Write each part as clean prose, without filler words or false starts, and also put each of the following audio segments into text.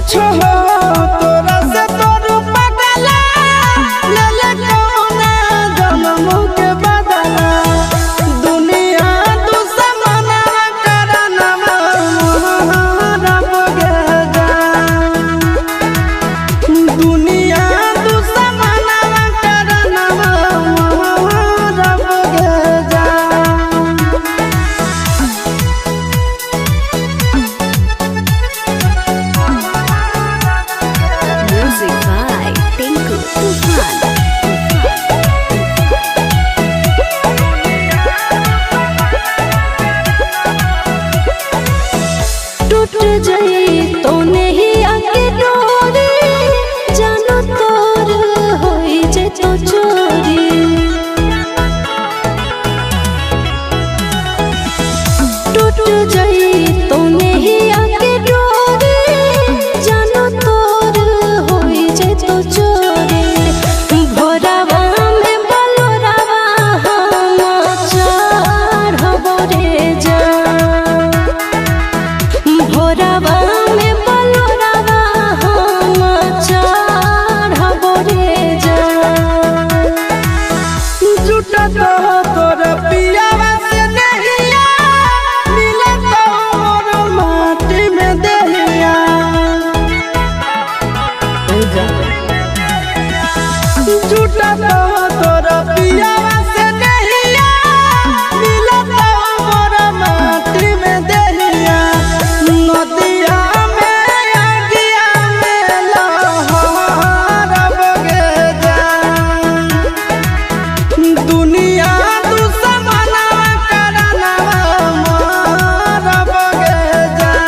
कुछ हो तोरा से तोर पगला ले ले कौना जन्म के बदला दुनिया दुश्मना करना रब गे जान दुनिया दुश्मना करना रब गे जान। Music by Tinku Tufan. टूट जाई तो नहीं आके डोरी जानो तोर होई जे तो चोरी टूट जाई तो नहीं आके डोरी जानो तोर होई जे तो चोरी भोरावा में बलोरावा हम चढ़बो रे जान भोरावा में बलोरावा हम चढ़बो रे जान झूठा तो तोर पियावा से नहिया मिले तो मोर माटी में दहिया झूठा तो तोर पियावा से नहिया मिले तो मोर माटी में दहिया नदिया में आगिया में लहरब गे जान दुनिया दुश्मना करना रब गे जान।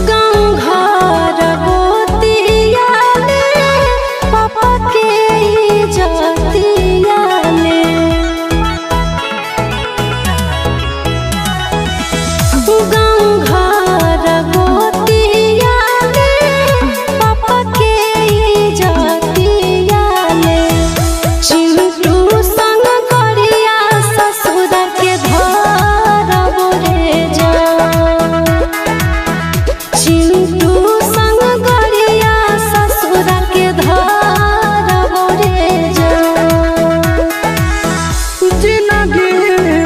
गाँव घर गोतिया में पापा के इज्जतिया में गाँव घर गोतिया में पापा के इज्जतिया में चिंटू संग करिया ससुर के धरब रे जान चिंटू संग गरिया ससुर के धरब रे जान जिंदगी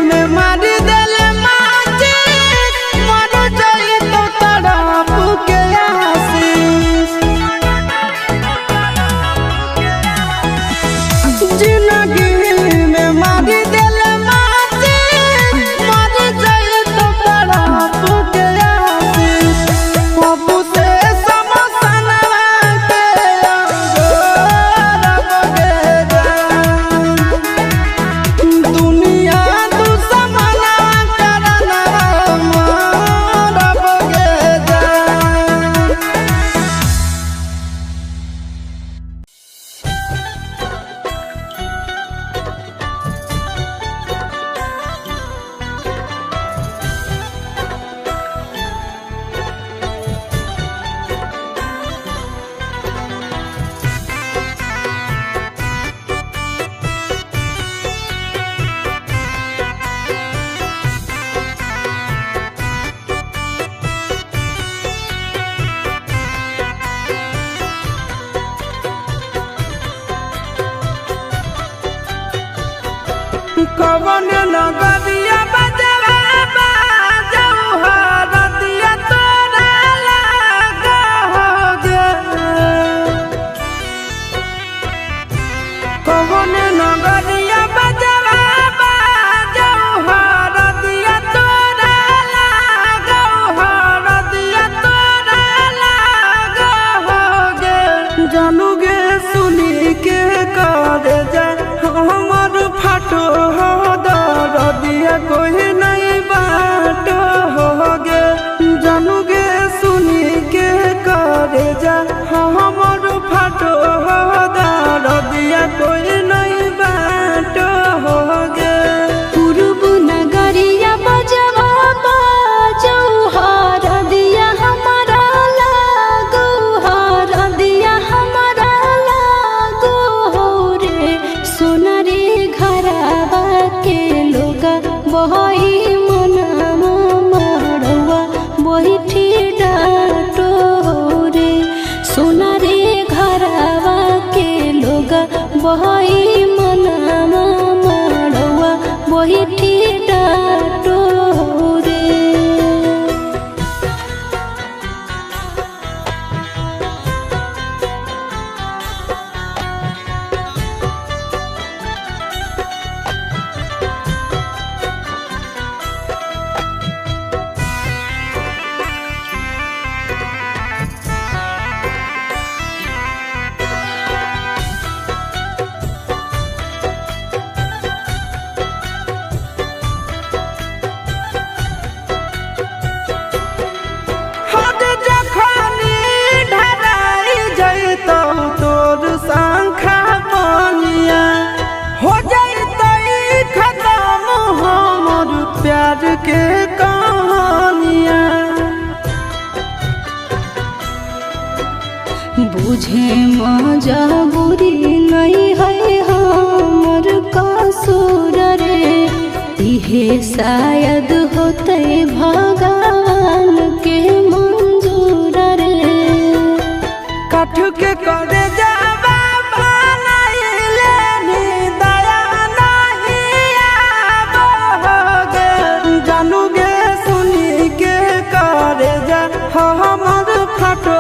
में मारी देले माची मर जाई तो तड़प के आशीष जिंदगी में मारी देले माची मर जाई तो तड़प के आशीष बाबू से समसना के रब गे जान दुनिया दुश्मना करना रब गे जान। कवन नगरिया बजवा बाजऊ हरदिया तोरा लागा हो गे कवन नगरिया बजवा बाजऊ हरदिया तोरा लागा हरदिया तोरा लागा हो गे जानू गे सुनी के कर जा हमर फाटो हो दरदिया कोई नहीं बाटो हो गे जानू गे सुनी के करे जा हमर फाटो हो दरदिया कोई नहीं बाटो हो गे पूर्व नगरिया बजवा बाजऊ बहई मनामा मड़वा बैठी डाटो रे सोना रे घरवा के लोग बहई मनामा मड़वा बैठी डाटो रे। हद जखनी ढराई जैतौ तोर शंखा बनिया हो जैतै खत्म हमर प्यार के कहानिया। बुझे मजबूरी नहीं है हमर कसूर रे इहे शायद होते भगवान के मंजूर रे। काठ के करे जावा बनाइले नी दया नहीं आबोगे जानू गे सुनी के करे जा हमर फटो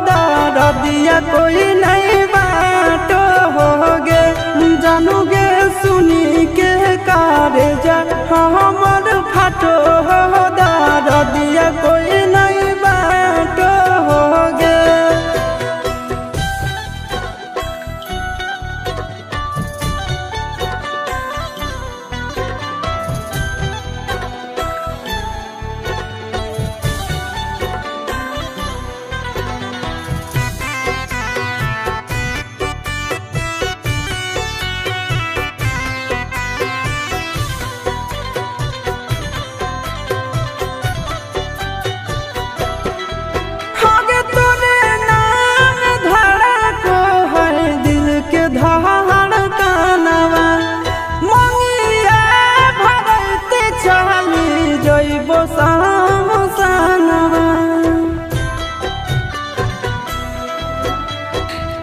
दरदिया कोई नहीं बाटो होगे जानू गे सुनी के करे जा हमर फटो दरदिया कोई नहीं बाटो होगे। आगे तोरे नाम धड़को है दिल के धड़कनवा मंगिया भरते चली जइबो सामसनवा।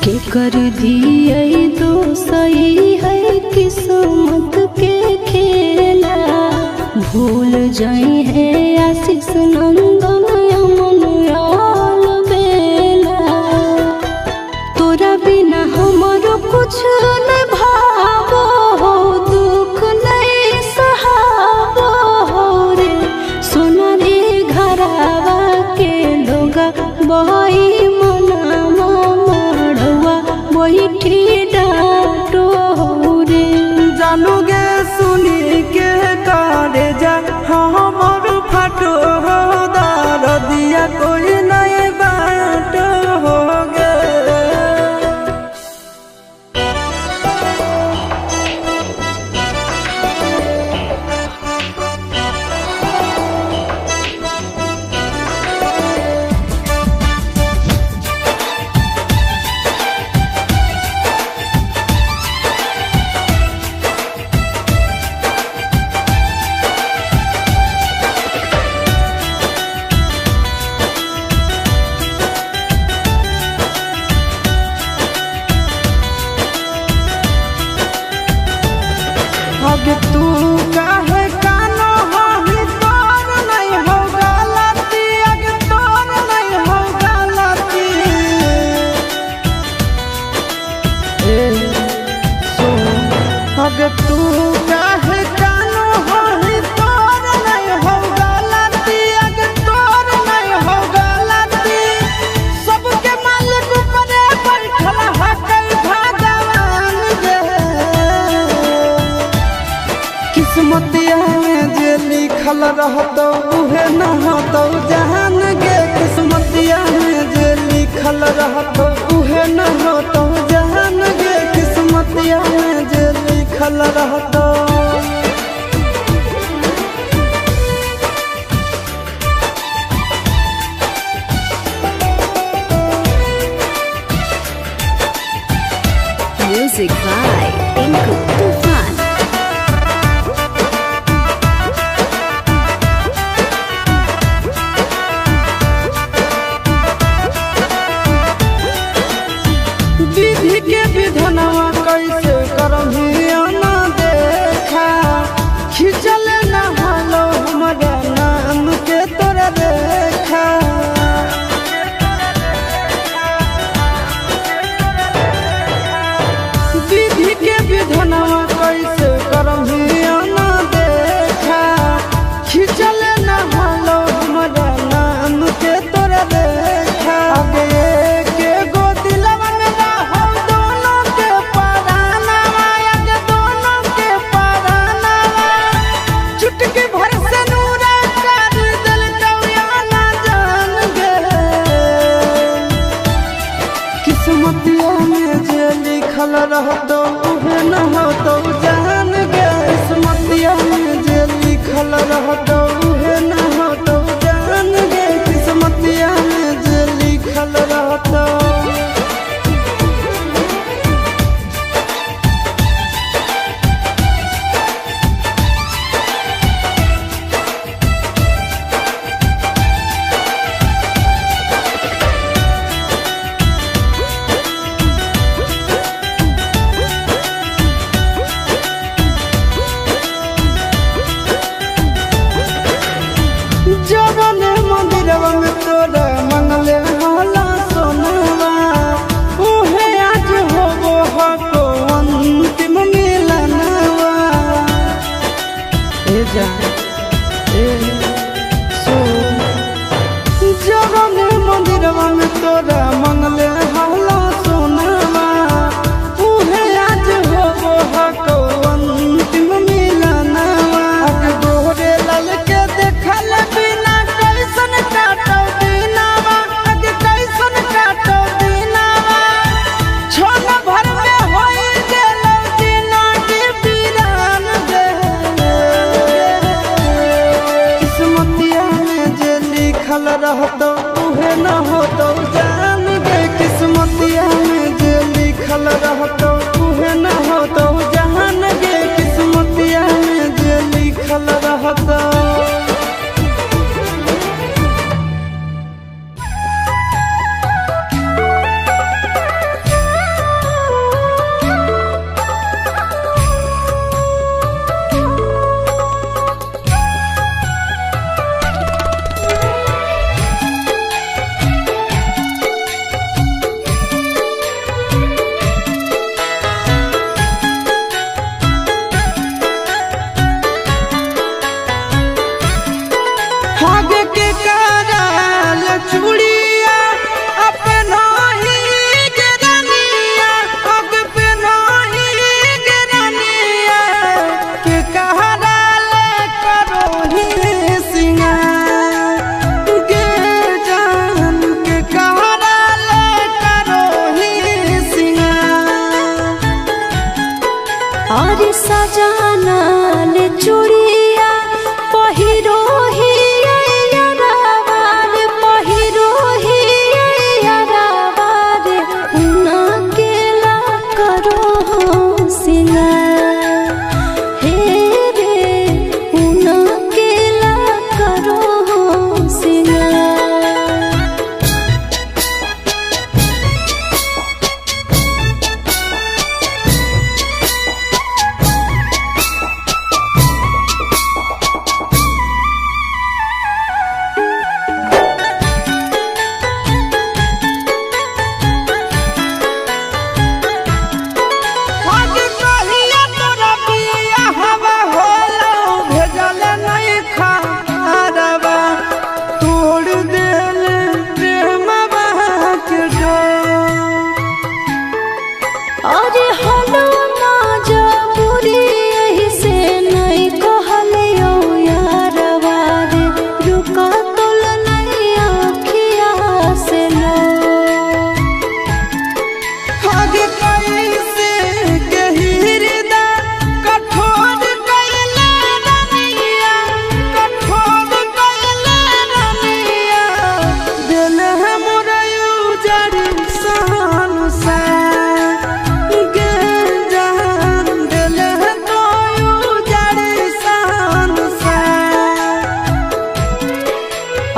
के कर दिए तो सही है किस्मत के खेला भूल जाई है आशीष नंदन अमन बेला तोरा बिना हमरो कुछ न भावो हो दुख नहीं सहावो हो रे सोना रे घरवा के लोग बहई मनामा मड़वा बैठी डाटो रे। जानू गे सुनी के करे जा हमर फटो दरदिया कोई नहीं बाटो होगे। आगे तू काहे कानो हही तोर नहीं हो गलती आगे तोर नहीं हो गलती। आगे तू काहे कानो हही तोर नहीं हो गलती आगे तोर नहीं हो गलती। सबके मालिक ऊपरे बैठल हकल भगवान गे किस्मतिया में जे लिखल रहतौ उहे न होतौ जहान गे किस्मतिया में जे लिखल रहतौ उहे न होतौ जहान गे किस्मतिया में जे लिखल रहतौ। Music by Tinku Tufan. रहतो उहे न होतो जान गे किस्मतिया में जे लिखल रहतो उहे न होतो जान गे किस्मतिया में जे लिखल रहतो। जवन मंदिरवा में तोरा मंगले होला सोनवा उहे आज होबो हको अंतिम मिलनवा। ए जा ए सो जवन मंदिरवा में तोरा मंगले होला सोनवा उहे आज होबो हको अंतिम मिलनवा। गोरे लाल के देखल बिना कैसन काटो दिनावा अग कैसन काटो दिनावा छोन भर में होई गेलो जिंदगी वीरान गे किस्मतिया में जे लिखल रहतो उहे न होतो जान गे किस्मतिया में जे लिखल रहतो उहे न होतो जान गे किस्मतिया में जे लिखल रहतो। आगे के कराल चूड़िया अपना ही गिरनिया आगे पे नहीं गिरनिया के कहराल करो ही सिंगार गे जान के कहराल करो ही सिंगार। और सजाना ले चूड़िया पहिरो ही यारावार पहिरो ही यारावार उना केला करो हो सिंगार हे रे उना केला करो हो सिंगार। आगे कहिया तोरा बिया हवा होलो भेजल नहीं खारवा तोड़ देल प्रेमवा के डोर। अरे हलो मजबूरी यही से नहीं कहलियो यारवा रे रुका तोल नहीं आँखिया से लो। आगे कैसे के हृदय कठोर कैले रनिया कठोर कैले रनिया दिल है मोरा उजड़ सान सा गे जान दिल है तो उजड़ सान सा।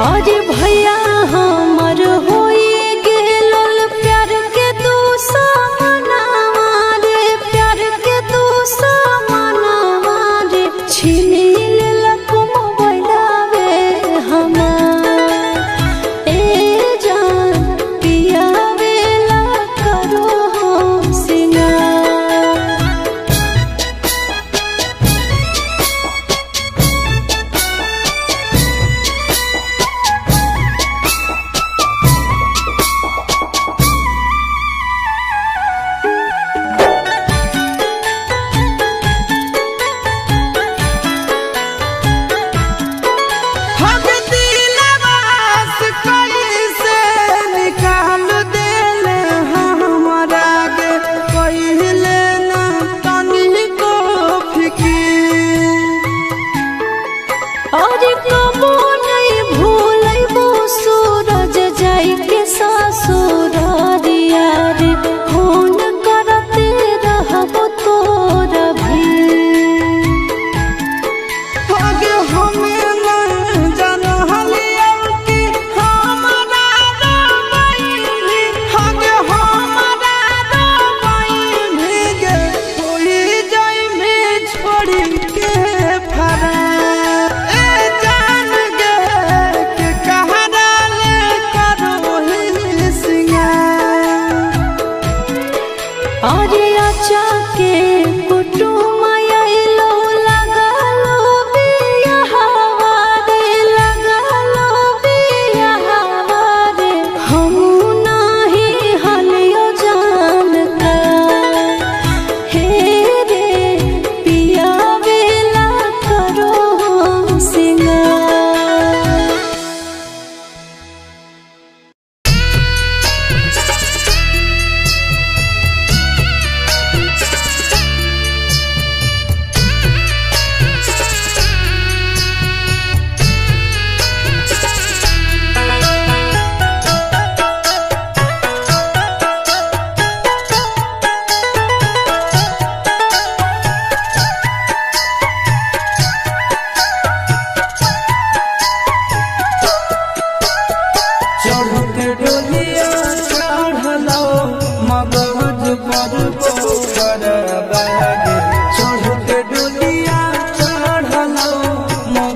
अरे भैया हमर होई गेलल प्यार के तू समानावा रे प्यार के तू समानावा रे छीनी लेलक मोबाइलवे हमार ए जान पियावेला करो हो सिंगार।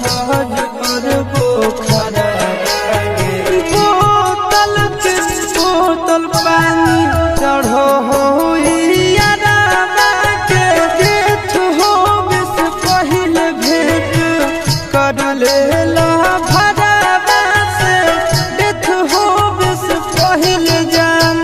सहज पर पोखरा बोतल के बोतल पानी चढ़ो हो यारावा के जेठ हो बिस पहिले भेंट कर लेला भरावा से जेठ हो बिस पहिले जान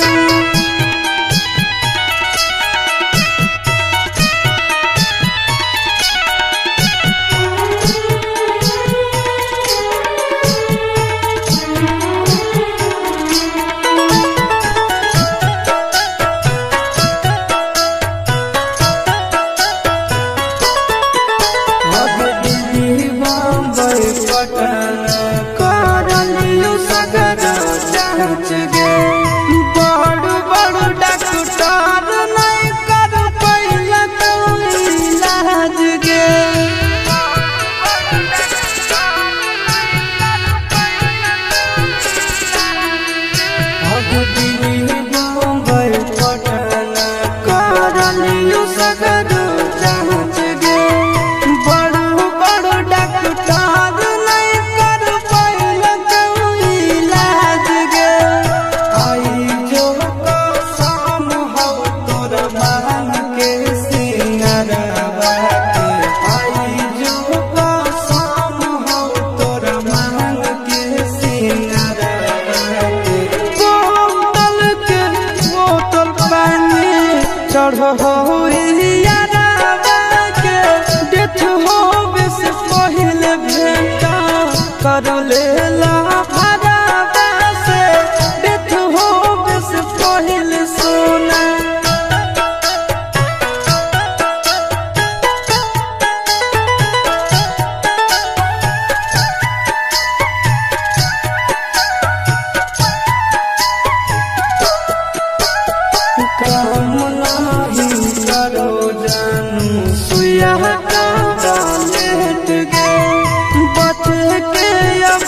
करलियो सगर जांच गे बड़ बड़ डॉक्टर नहीं कर पैला कोई इलाज गे बम्बई पटना करलियो सगर जांच गे बड़ बड़ डॉक्टर नहीं कर पैला कोई इलाज गे आई जो कसम हो तोर मान के सिंगरवा के आई जो कसम हो तोर मान के सिंगरवा के बोतल के बोतल पानी चढ़ हो यारावा के डेथ हो बिस पहिले भेंट कर लेला भरावा से डेथ हो बिस पहिले सोना काम नाही करो जानू सुइया का लेट गे बच के अब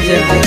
जा